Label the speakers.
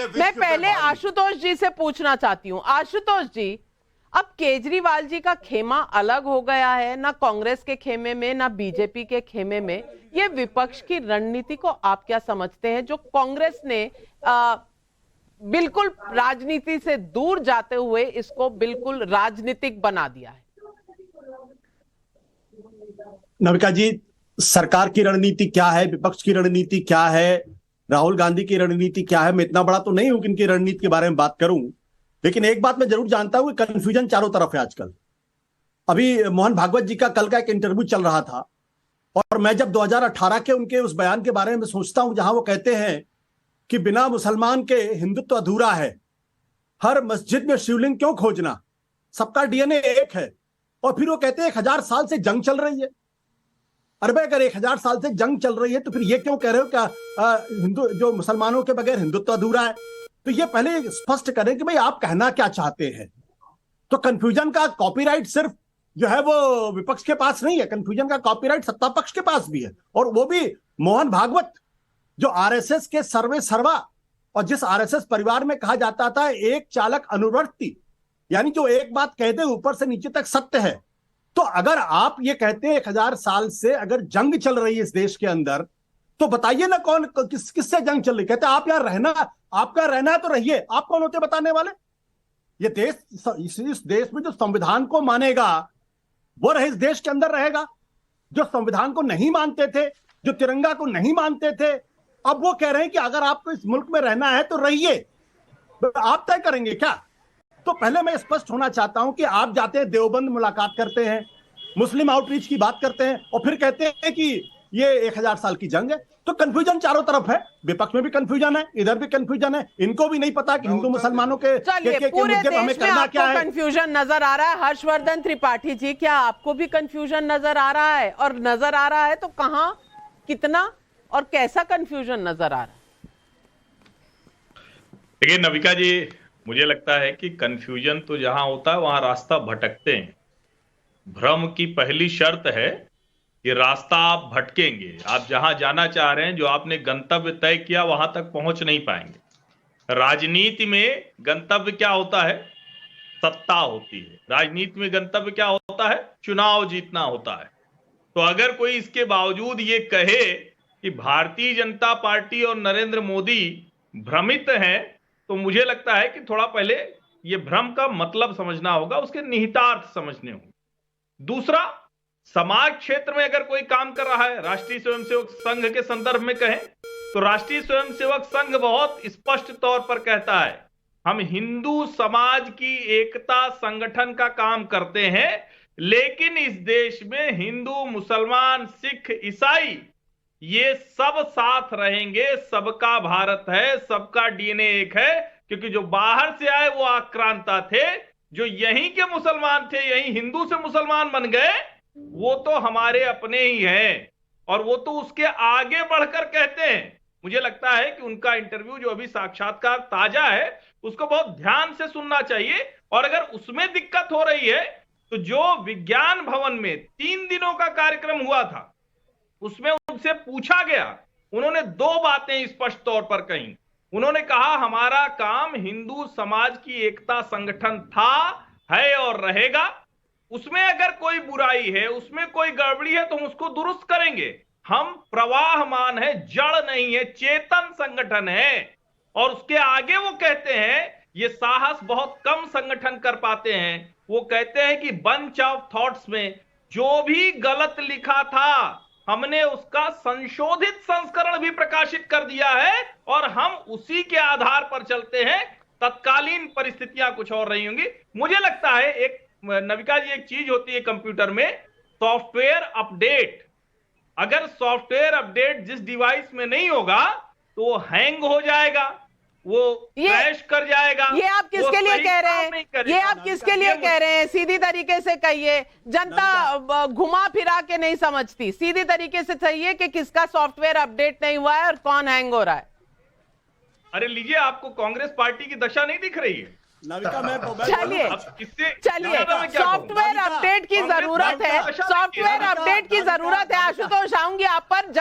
Speaker 1: मैं पहले आशुतोष जी से पूछना चाहती हूँ। आशुतोष जी, अब केजरीवाल जी का खेमा अलग हो गया है, ना कांग्रेस के खेमे में ना बीजेपी के खेमे में। ये विपक्ष की रणनीति को आप क्या समझते हैं, जो कांग्रेस ने बिल्कुल राजनीति से दूर जाते हुए इसको बिल्कुल राजनीतिक बना दिया है?
Speaker 2: नविका जी, सरकार की रणनीति क्या है, विपक्ष की रणनीति क्या है, राहुल गांधी की रणनीति क्या है, मैं इतना बड़ा तो नहीं हूं कि इनकी रणनीति के बारे में बात करूं, लेकिन एक बात मैं जरूर जानता हूं कि कंफ्यूजन चारों तरफ है आजकल। अभी मोहन भागवत जी का कल का एक इंटरव्यू चल रहा था और मैं जब 2018 के उनके उस बयान के बारे में सोचता हूं जहां वो कहते हैं कि बिना मुसलमान के हिंदुत्व अधूरा है, हर मस्जिद में शिवलिंग क्यों खोजना, सबका डीएनए एक है, और फिर वो कहते हैं 1000 साल से जंग चल रही है। अरे भाई, अगर 1000 साल से जंग चल रही है तो फिर ये क्यों कह रहे हो क्या हिंदू जो मुसलमानों के बगैर हिंदुत्व अधूरा है? तो ये पहले स्पष्ट करें कि भाई आप कहना क्या चाहते हैं। तो कंफ्यूजन का कॉपीराइट सिर्फ जो है वो विपक्ष के पास नहीं है, कंफ्यूजन का कॉपीराइट सत्ता पक्ष के पास भी है, और वो भी मोहन भागवत जो आरएसएस के सर्वे सर्वा, और जिस आरएसएस परिवार में कहा जाता था एक चालक अनुवर्ती, यानी जो एक बात कहते हैं ऊपर से नीचे तक सत्य है। तो अगर आप ये कहते हैं 1000 साल से अगर जंग चल रही है इस देश के अंदर, तो बताइए ना कौन किससे जंग चल रही? कहते हैं आप यार रहना, आपका रहना है तो रहिए, आप कौन होते बताने वाले? ये देश, इस देश में जो संविधान को मानेगा वो रहे इस देश के अंदर रहेगा, जो संविधान को नहीं मानते थे, जो तिरंगा को नहीं मानते थे, अब वो कह रहे हैं कि अगर आपको इस मुल्क में रहना है तो रहिए। आप तय करेंगे क्या? तो पहले मैं स्पष्ट होना चाहता हूं कि आप जाते हैं देवबंद, मुलाकात करते हैं, मुस्लिम आउटरीच की बात करते हैं और फिर कहते हैं कि ये 1000 साल की जंग है। तो कंफ्यूजन चारों तरफ है, विपक्ष में भी कंफ्यूजन है, इधर भी कंफ्यूजन है, इनको भी नहीं पता कि हिंदू मुसलमानों के
Speaker 1: पूरे देश में आपको कंफ्यूजन नजर आ रहा है। हर्षवर्धन त्रिपाठी जी, क्या आपको भी कंफ्यूजन नजर आ रहा है? और नजर आ रहा है तो कहां, कितना और कैसा कंफ्यूजन नजर आ रहा है?
Speaker 3: देखिए नविका जी, मुझे लगता है कि कंफ्यूजन तो जहां होता है वहां रास्ता भटकते हैं। भ्रम की पहली शर्त है कि रास्ता आप भटकेंगे, आप जहां जाना चाह रहे हैं, जो आपने गंतव्य तय किया वहां तक पहुंच नहीं पाएंगे। राजनीति में गंतव्य क्या होता है? सत्ता होती है। राजनीति में गंतव्य क्या होता है? चुनाव जीतना होता है। तो अगर कोई इसके बावजूद ये कहे कि भारतीय जनता पार्टी और नरेंद्र मोदी भ्रमित हैं, तो मुझे लगता है कि थोड़ा पहले ये भ्रम का मतलब समझना होगा, उसके निहितार्थ समझने होंगे। दूसरा, समाज क्षेत्र में अगर कोई काम कर रहा है, राष्ट्रीय स्वयंसेवक संघ के संदर्भ में कहें तो राष्ट्रीय स्वयंसेवक संघ बहुत स्पष्ट तौर पर कहता है, हम हिंदू समाज की एकता संगठन का काम करते हैं, लेकिन इस देश में हिंदू, मुसलमान, सिख, ईसाई ये सब साथ रहेंगे, सबका भारत है, सबका डीएनए एक है। क्योंकि जो बाहर से आए वो आक्रांता थे, जो यहीं के मुसलमान थे, यहीं हिंदू से मुसलमान बन गए, वो तो हमारे अपने ही हैं, और वो तो उसके आगे बढ़कर कहते हैं। मुझे लगता है कि उनका इंटरव्यू जो अभी साक्षात्कार ताजा है उसको बहुत ध्यान से सुनना चाहिए। और अगर उसमें दिक्कत हो रही है तो जो विज्ञान भवन में 3 दिनों का कार्यक्रम हुआ था उसमें उनसे पूछा गया, उन्होंने 2 बातें स्पष्ट तौर पर कही। उन्होंने कहा हमारा काम हिंदू समाज की एकता संगठन था, है और रहेगा। उसमें अगर कोई बुराई है, उसमें कोई गड़बड़ी है तो हम उसको दुरुस्त करेंगे। हम प्रवाहमान है, जड़ नहीं है, चेतन संगठन है। और उसके आगे वो कहते हैं, ये साहस बहुत कम संगठन कर पाते हैं, वो कहते हैं कि बंच ऑफ थॉट्स में जो भी गलत लिखा था हमने उसका संशोधित संस्करण भी प्रकाशित कर दिया है और हम उसी के आधार पर चलते हैं। तत्कालीन परिस्थितियां कुछ और रही होंगी। मुझे लगता है एक नविका जी, एक चीज होती है कंप्यूटर में, सॉफ्टवेयर अपडेट। अगर सॉफ्टवेयर अपडेट जिस डिवाइस में नहीं होगा तो वो हैंग हो जाएगा, वो क्रैश कर जाएगा।
Speaker 1: ये आप किसके लिए कह रहे हैं? ये आप किसके लिए कह रहे हैं? सीधी तरीके से कहिए, जनता घुमा फिरा के नहीं समझती। सीधी तरीके से कहिए कि किसका सॉफ्टवेयर अपडेट नहीं हुआ है और कौन हैंग हो रहा है।
Speaker 3: अरे लीजिए, आपको कांग्रेस पार्टी की दशा नहीं दिख रही है?
Speaker 1: चलिए सॉफ्टवेयर अपडेट की जरूरत है, सॉफ्टवेयर अपडेट की जरूरत है। आशुतोष, आऊंगी आप पर।